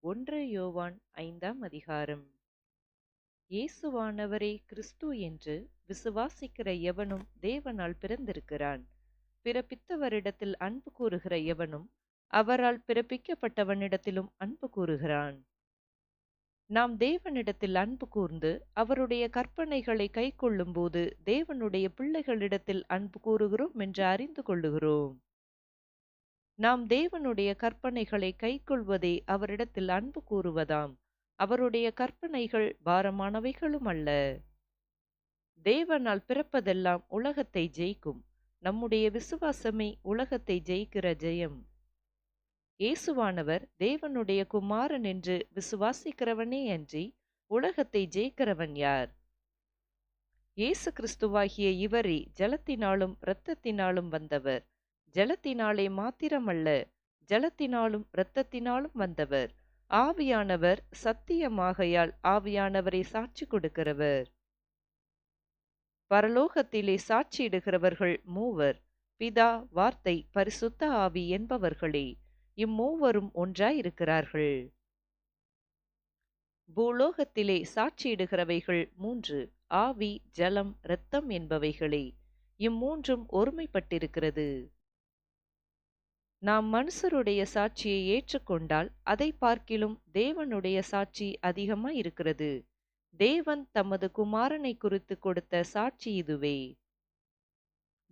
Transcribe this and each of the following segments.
1 யோவான் 5ஆம் அதிகாரம். இயேசுவானவரே கிறிஸ்து என்று விசுவாசிக்கிற எவனும் தேவனால் பிறந்திருக்கிறான். பிறப்பித்தவரிடத்தில் அன்பு கூறுகிற எவனும் அவரால் பிறப்பிக்கப்பட்டவனிடத்திலும் அன்பு கூறுகிறான். நாம் தேவனிடத்தில் அன்பு கூர்ந்து அவருடைய கற்பனைகளை கைக்கொள்ளும்போது தேவனுடைய பிள்ளைகளிடத்தில் அன்பு கூறுகிறோம் என்று அறிந்து கொள்ளுகிறோம். நாம் தேவனுடைய கற்பனைகளை கைக்கொள்வதே அவரிடத்தில் அன்பு கூறுவதாம். அவருடைய கற்பனைகள் பாரமானவைகளும் அல்ல. தேவனால் பிறப்பதெல்லாம் உலகத்தை ஜெயிக்கும். நம்முடைய விசுவாசமே உலகத்தை ஜெயிக்கிற ஜெயம். இயேசுவானவர் தேவனுடைய குமாரன் என்று விசுவாசிக்கிறவனே அன்றி உலகத்தை ஜெயிக்கிறவன் யார்? இயேசு கிறிஸ்துவாகிய இவரே ஜலத்தினாலும் இரத்தத்தினாலும் வந்தவர். ஜலத்தினாலே மாத்திரமல்ல, ஜலத்தினாலும் இரத்தத்தினாலும் வந்தவர். ஆவியானவர் சத்தியமாகையால் ஆவியானவரை சாட்சி கொடுக்கிறவர். பரலோகத்திலே சாட்சியிடுகிறவர்கள் மூவர், பிதா, வார்த்தை, பரிசுத்த ஆவி என்பவர்களே. இம்மூவரும் ஒன்றாயிருக்கிறார்கள். பூலோகத்திலே சாட்சியிடுகிறவைகள் மூன்று, ஆவி, ஜலம், இரத்தம் என்பவைகளே. இம்மூன்றும் ஒருமைப்பட்டிருக்கிறது. நாம் மனுஷருடைய சாட்சியை ஏற்றுக்கொண்டால் அதை பார்க்கிலும் தேவனுடைய சாட்சி அதிகமாய் இருக்கிறது. தேவன் தமது குமாரனை குறித்து கொடுத்த சாட்சி இதுவே.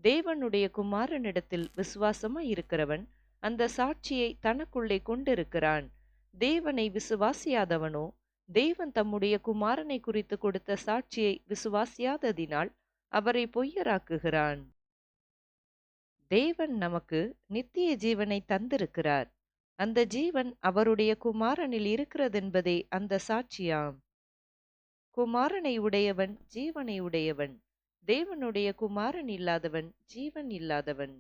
தேவனுடைய குமாரனிடத்தில் விசுவாசமாய் இருக்கிறவன் அந்த சாட்சியை தனக்குள்ளே கொண்டிருக்கிறான். தேவனை விசுவாசியாதவனோ தேவன் தம்முடைய குமாரனை குறித்து கொடுத்த சாட்சியை விசுவாசியாததினால் அவரை பொய்யராக்குகிறான். தேவன் நமக்கு நித்திய ஜீவனை தந்திருக்கிறார். அந்த ஜீவன் அவருடைய குமாரனில் இருக்கிறதென்பதே அந்த சாட்சியாம். குமாரனை உடையவன் ஜீவனை உடையவன். தேவனுடைய குமாரன் இல்லாதவன் ஜீவன் இல்லாதவன்.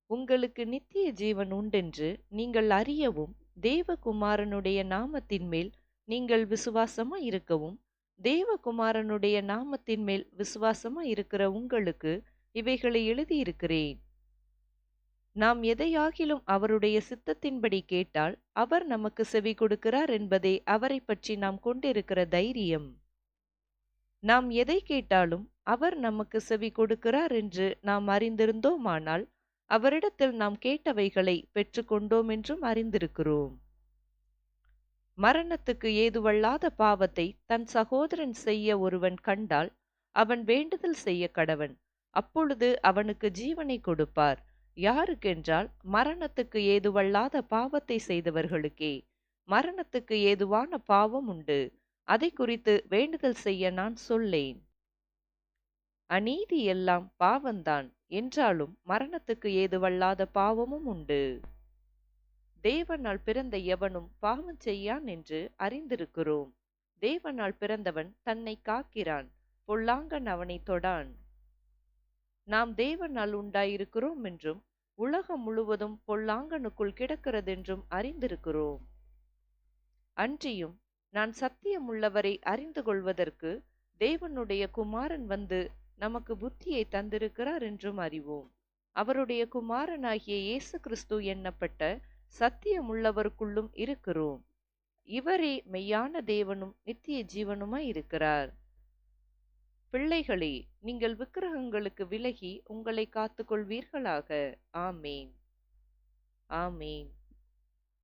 உங்களுக்கு நித்திய ஜீவன் உண்டென்று நீங்கள் அறியவும் தேவகுமாரனுடைய நாமத்தின் மேல் நீங்கள் விசுவாசமாய் இருக்கவும், தேவகுமாரனுடைய நாமத்தின் மேல் விசுவாசமாய் இருக்கிற உங்களுக்கு இவைகளை எழுதியிருக்கிறேன். நாம் எதையாகிலும் அவருடைய சித்தத்தின்படி கேட்டால் அவர் நமக்கு செவி கொடுக்கிறார் என்பதே அவரை பற்றி நாம் கொண்டிருக்கிற தைரியம். நாம் எதை கேட்டாலும் அவர் நமக்கு செவி கொடுக்கிறார் என்று நாம் அறிந்திருந்தோமானால் அவரிடத்தில் நாம் கேட்டவைகளை பெற்றுக்கொண்டோம் என்றும் அறிந்திருக்கிறோம். மரணத்துக்கு ஏதுவல்லாத பாவத்தை தன் சகோதரன் செய்ய ஒருவன் கண்டால் அவன் வேண்டுதல் செய்ய கடவன். அப்பொழுது அவனுக்கு ஜீவனை கொடுப்பார். யாருக்கென்றால் மரணத்துக்கு ஏதுவல்லாத பாவத்தை செய்தவர்களுக்கே. மரணத்துக்கு ஏதுவான பாவம் உண்டு. அதை குறித்து வேண்டுதல் செய்ய நான் சொல்லேன். அநீதி எல்லாம் பாவந்தான் என்றாலும் மரணத்துக்கு ஏதுவல்லாத பாவமும் உண்டு. தேவனால் பிறந்த எவனும் பாவம் செய்யான் என்று அறிந்திருக்கிறோம். தேவனால் பிறந்தவன் தன்னை காக்கிறான், பொல்லாங்கன் அவனை தொடான். நாம் தேவனால் உண்டாயிருக்கிறோம் என்றும் உலகம் முழுவதும் பொல்லாங்கனுக்குள் கிடக்கிறதென்றும் அறிந்திருக்கிறோம். அன்றியும் நான் சத்தியமுள்ளவரை அறிந்து கொள்வதற்கு தேவனுடைய குமாரன் வந்து நமக்கு புத்தியை தந்திருக்கிறார் என்றும் அறிவோம். அவருடைய குமாரனாகிய இயேசு கிறிஸ்து என்னப்பட்ட சத்தியமுள்ளவருக்குள்ளும் இருக்கிறோம். இவரே மெய்யான தேவனும் நித்திய ஜீவனுமாய் இருக்கிறார். பிள்ளைகளே, நீங்கள் விக்கிரகங்களுக்கு விலகி உங்களை காத்துக்கொள்வீர்களாக. ஆமேன். ஆமேன்.